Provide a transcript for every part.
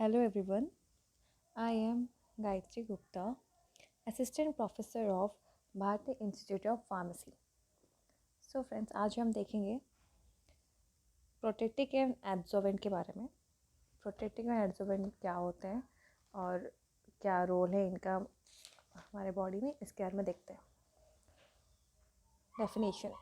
Hello everyone, I am Gayatri Gupta, Assistant Professor of Bharati Institute of Pharmacy. So friends, आज हम देखेंगे protective and absorbent के बारे में। प्रोटेक्टिव एंड एब्जॉर्बेंट क्या होते हैं और क्या रोल है इनका हमारे बॉडी में, इसके बारे में देखते हैं। Definition.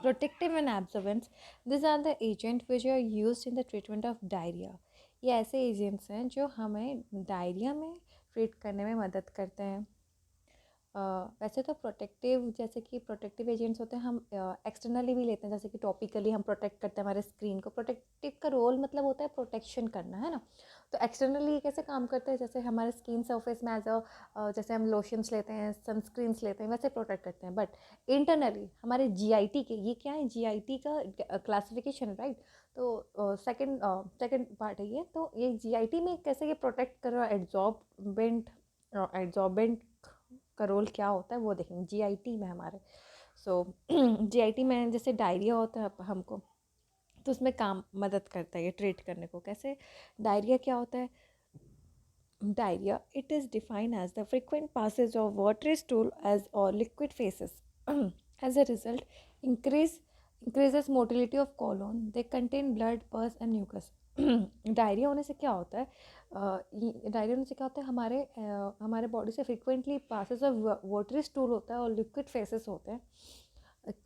Protective and absorbents, these are the agents which are used in the treatment of diarrhea. ये ऐसे एजेंट्स हैं जो हमें डायरिया में ट्रीट करने में मदद करते हैं। वैसे तो प्रोटेक्टिव, जैसे कि प्रोटेक्टिव एजेंट्स होते हैं, हम एक्सटर्नली भी लेते हैं, जैसे कि टॉपिकली हम प्रोटेक्ट करते हैं हमारे स्क्रीन को। प्रोटेक्टिव का रोल मतलब होता है प्रोटेक्शन करना, है ना। तो एक्सटर्नली कैसे काम करते हैं, जैसे हमारे स्किन सरफेस में जैसे हम लोशंस लेते हैं, सनस्क्रीन्स लेते हैं, वैसे प्रोटेक्ट करते हैं। बट इंटरनली हमारे जीआईटी के, ये क्या है, जीआईटी का क्लासिफिकेशन, राइट। तो सेकंड पार्ट है ये। तो ये जीआईटी में कैसे ये प्रोटेक्ट कर रहा है, एड्जॉर्बेंट का रोल क्या होता है वो देखेंगे जीआईटी में हमारे। जीआईटी में जैसे डायरिया होता है हमको, तो उसमें काम मदद करता है ये ट्रीट करने को। कैसे, डायरिया क्या होता है? Diarrhea, it is defined as the frequent passage of watery stool as or liquid feces. As a result, increases motility of colon. They contain blood, pus and mucus. Diarrhoea होने से क्या होता है? डायरिया होने से क्या होता है, हमारे बॉडी से frequently passes of watery stool होता है और लिक्विड फेसेस होते हैं।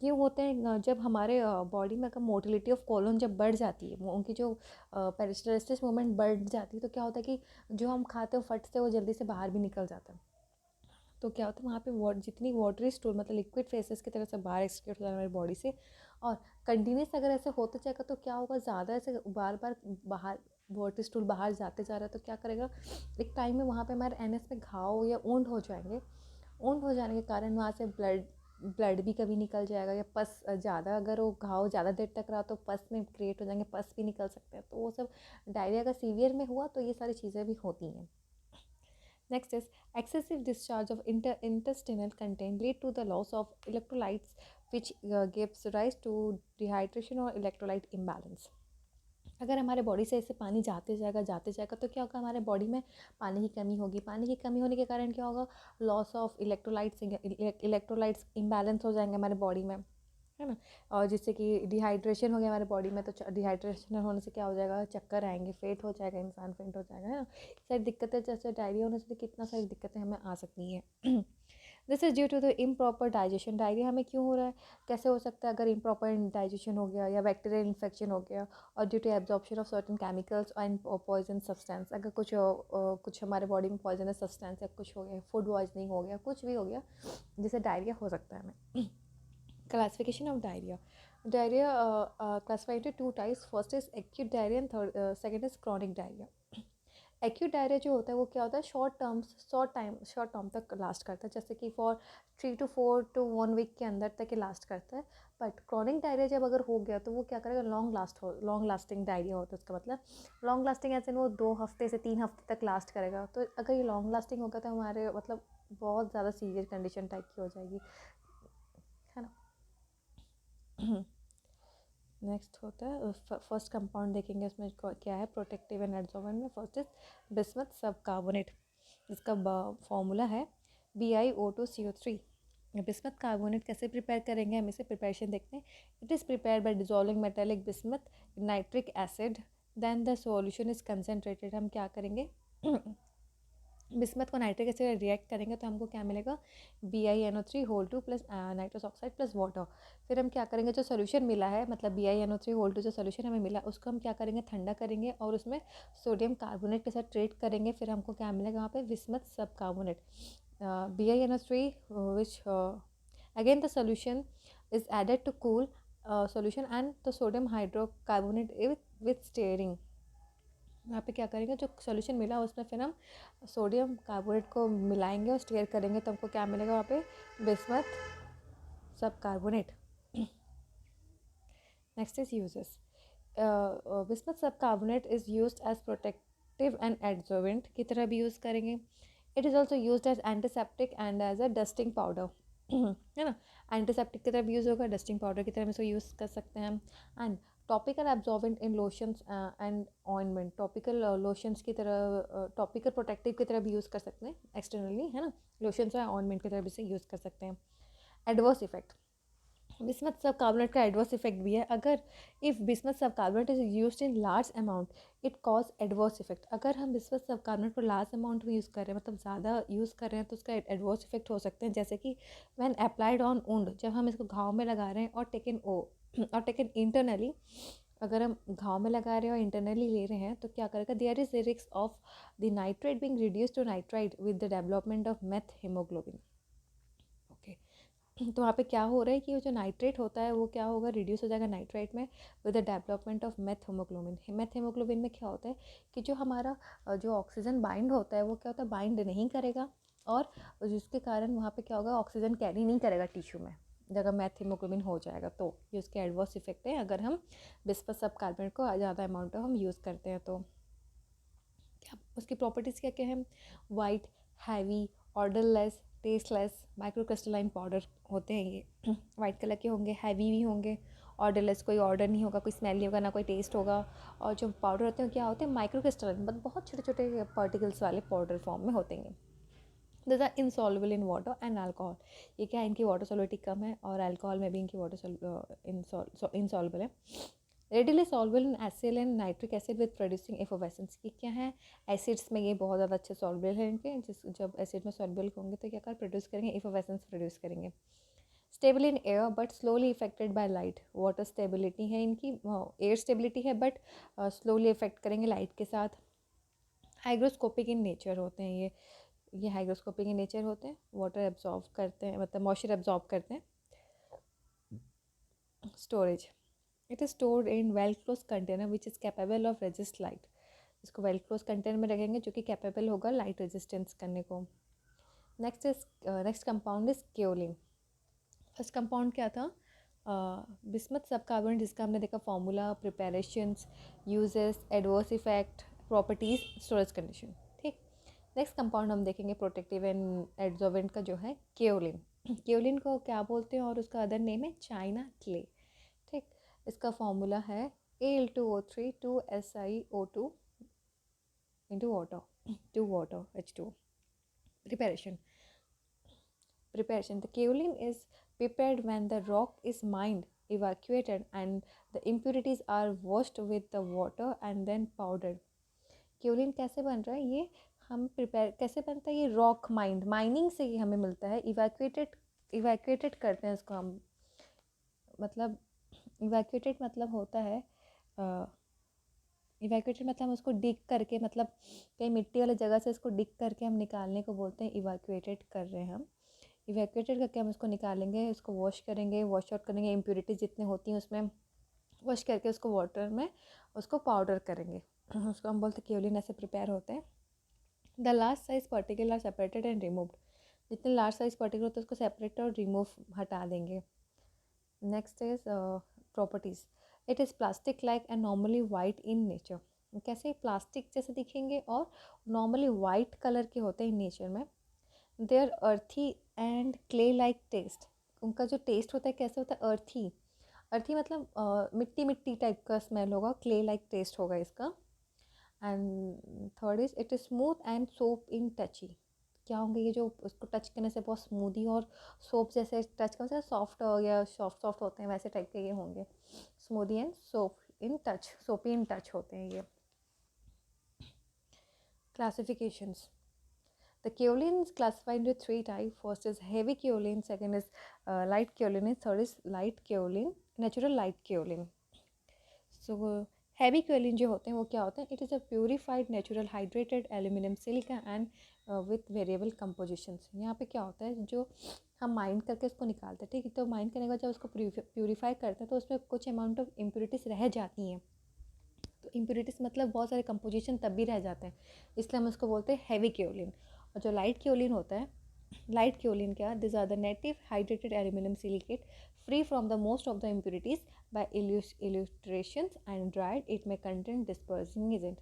क्यों होते हैं? जब हमारे बॉडी में अगर मोटिलिटी ऑफ कोलन जब बढ़ जाती है, उनकी जो पेरिस्टलिस मूवमेंट बढ़ जाती है, तो क्या होता है कि जो हम खाते हैं फट से वो जल्दी से बाहर भी निकल जाता है। तो क्या होता है, वहाँ पे जितनी वाटरी स्टूल मतलब लिक्विड फेसेस की तरह से बाहर एक्सक्रीट हो जाए हमारी बॉडी से। और कंटिन्यूस अगर ऐसे होते जाएगा तो क्या होगा, ज़्यादा ऐसे बार बार बाहर वाटरी स्टूल बाहर जाते जा रहा है तो क्या करेगा, एक टाइम में वहाँ पे हमारे एनएस में घाव या ऊंट हो जाएंगे। ऊंट हो जाने के कारण वहाँ से ब्लड भी कभी निकल जाएगा, या पस ज़्यादा, अगर वो घाव ज़्यादा देर तक रहा तो पस में क्रिएट हो जाएंगे, पस भी निकल सकते हैं। तो वो सब डायरिया का सीवियर में हुआ तो ये सारी चीज़ें भी होती हैं। Next is excessive discharge of intestinal content lead to the loss of electrolytes, which gives rise to dehydration or electrolyte imbalance. अगर हमारे बॉडी से ऐसे पानी जाते जाएगा तो क्या होगा, हमारे बॉडी में पानी की कमी होगी। पानी की कमी होने के कारण क्या होगा, लॉस ऑफ इलेक्ट्रोलाइट्स इम्बैलेंस हो जाएंगे हमारे बॉडी में, है ना। और जिससे कि डिहाइड्रेशन हो गया हमारे बॉडी में, तो डिहाइड्रेशन होने से क्या हो जाएगा, चक्कर आएंगे, फेंट हो जाएगा, इंसान फेंट हो जाएगा, है ना। सारी दिक्कतें, जैसे डायरिया होने से कितना सारी दिक्कतें हमें आ सकती हैं। This is due to the improper digestion. Diarrhoea हमें क्यों हो रहा है, कैसे हो सकता है? अगर इम्प्रॉपर डाइजेशन हो गया या बैक्टीरियल इन्फेक्शन हो गया, और due to absorption of certain chemicals and poison substance. अगर कुछ हमारे बॉडी में पॉइजनस सब्सटेंस या कुछ हो गया, फूड पॉइजनिंग हो गया, कुछ भी हो गया, जिससे डायरिया हो सकता है हमें। Classification of diarrhea. Diarrhea classified into two types. First is acute diarrhea and second is chronic diarrhea. Acute diarrhoea जो होता है वो क्या होता है, शॉर्ट टर्म तक लास्ट करता है, जैसे कि फॉर 3 to 4 to 1 वीक के अंदर तक ये लास्ट करता है। बट क्रॉनिक डायरिया जब अगर हो गया तो वो क्या करेगा, लॉन्ग लास्टिंग डायरिया होता है। उसका मतलब लॉन्ग लास्टिंग ऐसे वो 2 हफ्ते से 3 हफ्ते तक लास्ट करेगा। तो अगर ये लॉन्ग लास्टिंग होगा तो हमारे मतलब बहुत ज़्यादा सीवियर कंडीशन टाइप की हो जाएगी, है ना। नेक्स्ट होता है फर्स्ट कंपाउंड देखेंगे, इसमें क्या है प्रोटेक्टिव एंड एड्सॉर्बेंट में। फर्स्ट इज बिस्मथ सब कार्बोनेट, जिसका फॉर्मूला है BiO2CO3। बिस्मथ कार्बोनेट कैसे प्रिपेयर करेंगे, हम इसे प्रिपरेशन देखते हैं। It is prepare by dissolving metallic bismuth nitric acid, then the solution is concentrated. हम क्या करेंगे, बिस्मथ को नाइट्रिक एसिड से रिएक्ट करेंगे तो हमको क्या मिलेगा, BiNO3 plus nitrous oxide plus water. फिर हम क्या करेंगे, जो सोल्यूशन मिला है, मतलब BiNO3 जो सोल्यूशन हमें मिला, उसको हम क्या करेंगे, ठंडा करेंगे और उसमें सोडियम कार्बोनेट के साथ ट्रीट करेंगे। फिर हमको क्या मिलेगा वहाँ पे, बिस्मथ सब carbonate, BiNO3 which again the solution is added to cool solution and the sodium hydrocarbonate with stirring. यहाँ पे क्या करेंगे, जो सोल्यूशन मिला उसमें फिर हम सोडियम कार्बोनेट को मिलाएंगे और स्टेयर करेंगे, तो हमको क्या मिलेगा वहाँ पे, बिस्मथ सब carbonate. Next is uses. Bismuth सब carbonate is used as protective and adsorbent की तरह भी यूज़ करेंगे। It is also used as antiseptic and as a dusting powder, है ना। एंटीसेप्टिक की तरह भी यूज़ होगा, डस्टिंग पाउडर की तरह हम इसको यूज़ कर सकते हैं। And topical absorbent in lotions and ointment, topical lotions की तरह, टॉपिकल प्रोटेक्टिव की तरह भी यूज़ कर सकते हैं एक्सटर्नली, है ना, लोशंस या ऑइंटमेंट की तरह भी से यूज़ कर सकते हैं। एडवर्स इफेक्ट, बिस्मथ सब कार्बोनेट का एडवर्स इफेक्ट भी है। अगर इफ़ बिस्मथ सब carbonate is used in large amount it cause adverse effect, अगर हम बिस्मथ सब कार्बोनेट को लार्ज अमाउंट में यूज़ कर रहे हैं, मतलब ज़्यादा यूज़ कर रहे हैं, तो उसका एडवर्स इफेक्ट हो सकते हैं, जैसे कि व्हेन अप्लाइड ऑन वुंड, जब हम इसको घाव में लगा रहे हैं, और टेकन इंटरनली, अगर हम घाव में लगा रहे हैं और इंटरनली ले रहे हैं, तो क्या करेगा, there is the risk of the nitrate being reduce to nitrite with the development of methaemoglobin. Okay, तो वहाँ पे क्या हो रहा है कि वो जो नाइट्रेट होता है वो क्या होगा, रिड्यूस हो जाएगा नाइट्राइट में with the development of methaemoglobin. Methaemoglobin में क्या होता है कि जो हमारा जो ऑक्सीजन बाइंड होता है वो क्या होता है, बाइंड नहीं करेगा, और जिसके कारण वहाँ पे क्या होगा, ऑक्सीजन कैरी नहीं करेगा टिश्यू में, जगह मेथ हीमोग्लोबिन हो जाएगा। तो ये उसके एडवर्स इफेक्ट है अगर हम बिस्मथ सब कार्बोनेट को ज़्यादा अमाउंट में हम यूज़ करते हैं। तो क्या उसकी प्रॉपर्टीज़ क्या क्या है, white, heavy, odourless, tasteless, microcrystalline powder होते हैं ये। वाइट कलर के होंगे, हैवी भी होंगे, ऑर्डरलेस, कोई ऑर्डर नहीं होगा, कोई स्मेल नहीं होगा, ना कोई टेस्ट होगा। और जो पाउडर होते हैं क्या होते हैं, माइक्रोक्रिस्टलाइन, मतलब बहुत छोटे छोटे पार्टिकल्स वाले पाउडर फॉर्म में होते हैं। This are insoluble in water and alcohol, ये क्या है, इनकी वाटर सॉल्युबिलिटी कम है, और अल्कोहल में भी इनकी वाटर इनसॉल्युबल है। Readily soluble in acid and nitric acid with producing effervescence, ये क्या है, एसिड्स में ये बहुत ज़्यादा अच्छे सॉल्युबल है इनके, जब एसिड में सॉल्युबल होंगे तो क्या कर प्रोड्यूस करेंगे, एफोवेसेंस प्रोड्यूस करेंगे। Stable in air but slowly affected by light, water stability है इनकी, एयर स्टेबिलिटी है बट स्लोली इफेक्ट करेंगे लाइट के साथ। हाइग्रोस्कोपिक इन नेचर होते हैं ये हाइग्रोस्कोपिक इन नेचर होते हैं, वाटर एब्जॉर्ब करते हैं, मतलब मॉइस्चर एब्जॉर्ब करते हैं। Storage, it is stored in well close container which is capable of resist light, इसको वेल क्लोज कंटेनर में रखेंगे जो कि कैपेबल होगा लाइट रेजिस्टेंस करने को। Next compound is kaolin. First compound क्या था, बिस्मथ सब कार्बोनेट, जिसका हमने देखा formula, preparations, uses, adverse effect, properties, storage condition. ठीक, नेक्स्ट कंपाउंड हम देखेंगे प्रोटेक्टिव एंड एड्जॉर्बेंट का, जो है केओलिन। केओलिन को क्या बोलते हैं और उसका अदर नेम है चाइना क्ले। ठीक, इसका फॉर्मूला है Al2O3 2SiO2 into water, 2 water H2O. Preparation, the kaolin is prepared when the rock is mined, evacuated and the impurities are washed with the water and then powdered. Kaolin कैसे बन रहा है, ये हम prepare कैसे बनता है, ये रॉक माइनिंग से ये हमें मिलता है। इवैक्यूएटेड करते हैं इसको हम, मतलब इवैक्यूएटेड मतलब होता है, इवैक्यूएटेड मतलब हम उसको डिग करके, मतलब कहीं मिट्टी वाली जगह से इसको डिग करके हम निकालने को बोलते हैं, इवैक्यूएटेड कर रहे हैं हम। इवैक्यूएटेड करके हम इसको निकालेंगे, इसको वॉश करेंगे, वॉश आउट करेंगे, इम्प्यूरिटीज जितने होती हैं उसमें वॉश करके उसको वाटर में उसको पाउडर करेंगे, उसको हम बोलते हैं केओलिन। ऐसे प्रिपेयर होते हैं। The large size particle are separated and removed, जितने लार्ज साइज पार्टिकल होते हैं उसको सेपरेट और रिमूव हटा देंगे। Next is properties, it is plastic like and normally white in nature, कैसे प्लास्टिक जैसे दिखेंगे और नॉर्मली वाइट कलर के होते हैं इन नेचर में। Their earthy and clay like taste, उनका जो टेस्ट होता है कैसे होता है, अर्थी मतलब मिट्टी मिट्टी टाइप का स्मेल होगा, क्ले लाइक टेस्ट होगा इसका। And third is it is smooth and soap in टची, क्या होंगे ये जो उसको टच करने से बहुत स्मूदी और सोप जैसे टच करने से सॉफ्ट या सॉफ्ट होते हैं, वैसे टाइप के ये होंगे, smoothie and soap in touch, सोपी इन टच होते हैं ये। Classifications, the kaolin is classified into 3 types. First is heavy kaolin, second is light kaolin, and third is light kaolin, natural light kaolin. So heavy kaolin जो होते हैं वो क्या होते हैं, it is a purified natural hydrated aluminium silica and with variable compositions. यहाँ पे क्या होता है, जो हम माइंड करके इसको निकालते हैं, ठीक है, तो माइंड करने के बाद जब उसको प्योरीफाई करते हैं तो उसमें कुछ अमाउंट ऑफ इम्प्योरिटीज़ रह जाती हैं, तो इम्प्योरिटीज़ मतलब बहुत सारे कंपोजिशन तब भी रह जाते हैं, इसलिए हम उसको बोलते हैं हैवी क्योलिन। और जो लाइट क्योलिन होता है, लाइट क्योलिन क्या, this are the native hydrated aluminium silicate free from the most of the impurities by illustrations and dried it may contain dispersing agent।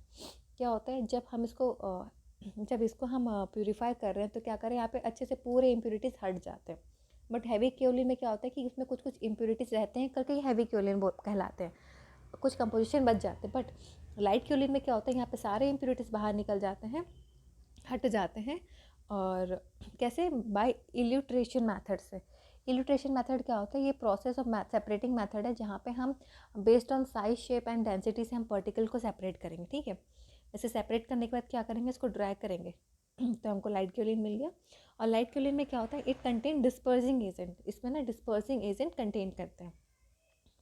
क्या होता है, जब इसको हम प्यूरीफाई कर रहे हैं तो क्या करें, यहाँ पे अच्छे से पूरे इम्प्योरिटीज़ हट जाते हैं। बट हैवी क्योलिन में क्या होता है कि इसमें कुछ कुछ इम्प्योरिटीज़ रहते हैं करके ये हैवी क्योलिन कहलाते हैं। कुछ कंपोजिशन बच जाते हैं, बट लाइट क्योलिन में क्या होता है, यहाँ पे सारे इम्प्योरिटीज़ बाहर निकल जाते हैं, हट जाते हैं। और कैसे? बाय इल्यूट्रेशन मैथड से। इल्यूट्रेशन मेथड क्या होता है? ये प्रोसेस ऑफ सेपरेटिंग मेथड है, जहाँ पे हम based on size, shape and density से हम पार्टिकल को सेपरेट करेंगे, ठीक है। ऐसे सेपरेट करने के बाद क्या करेंगे, इसको ड्राई करेंगे तो हमको लाइट क्योलिन मिल गया। और लाइट क्योलिन में क्या होता है, इट कंटेन डिस्पर्सिंग एजेंट, इसमें ना डिस्पर्सिंग एजेंट कंटेन करते हैं।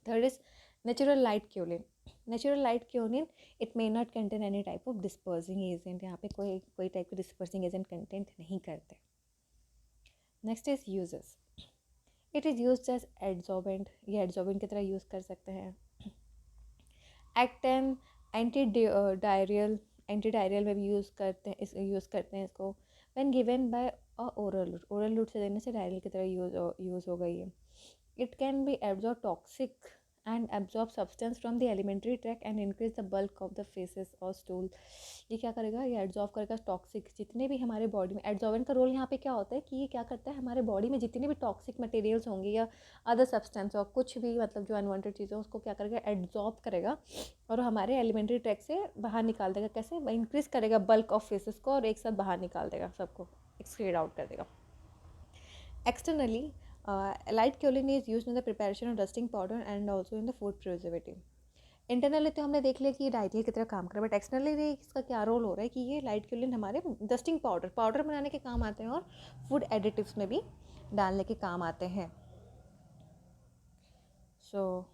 Third is natural light kaolin. Natural light kaolin it may not contain any type of dispersing agent, यहाँ पे कोई टाइप के डिस्पर्सिंग एजेंट कंटेंट नहीं करते। Next is uses. It is use as adsorbent, ये adsorbent की तरह यूज़ कर सकते हैं। Act an anti diarrhoeal, anti diarrhoeal में भी यूज़ करते हैं इसको। When given by oral route, oral route से देने से डायरियल की तरह यूज़ हो गई है। It can be absorb toxic and absorb substance from the alimentary tract and increase the bulk of the faeces और स्टूल। ये क्या करेगा, ये एब्जॉर्ब करेगा टॉक्सिक, जितने भी हमारे बॉडी में, एब्जॉर्बेंट का रोल यहाँ पे क्या होता है कि ये क्या करता है, हमारे बॉडी में जितने भी टॉक्सिक मटेरियल्स होंगे या अदर सब्सटेंस और कुछ भी मतलब जो अनवांटेड चीज़ें, उसको क्या करेगा, एब्जॉर्ब करेगा और हमारे एलिमेंट्री ट्रैक से बाहर निकाल देगा। कैसे? इंक्रीज करेगा बल्क ऑफ फेसेस को और एक साथ बाहर निकाल देगा, सबको एक्सक्रीड आउट कर देगा। Externally, light kaolin is use in the preparation of dusting powder and also in the food preservative. Internally तो हमने देख लिया कि ये डायरिया की तरह काम कर रहा है, बट एक्सटर्नली इसका क्या रोल हो रहा है कि ये लाइट क्योलिन हमारे डस्टिंग पाउडर बनाने के काम आते हैं और फूड एडिटिव्स में भी डालने के काम आते हैं। So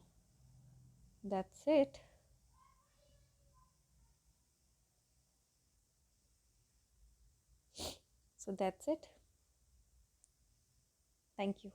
that's it. Thank you.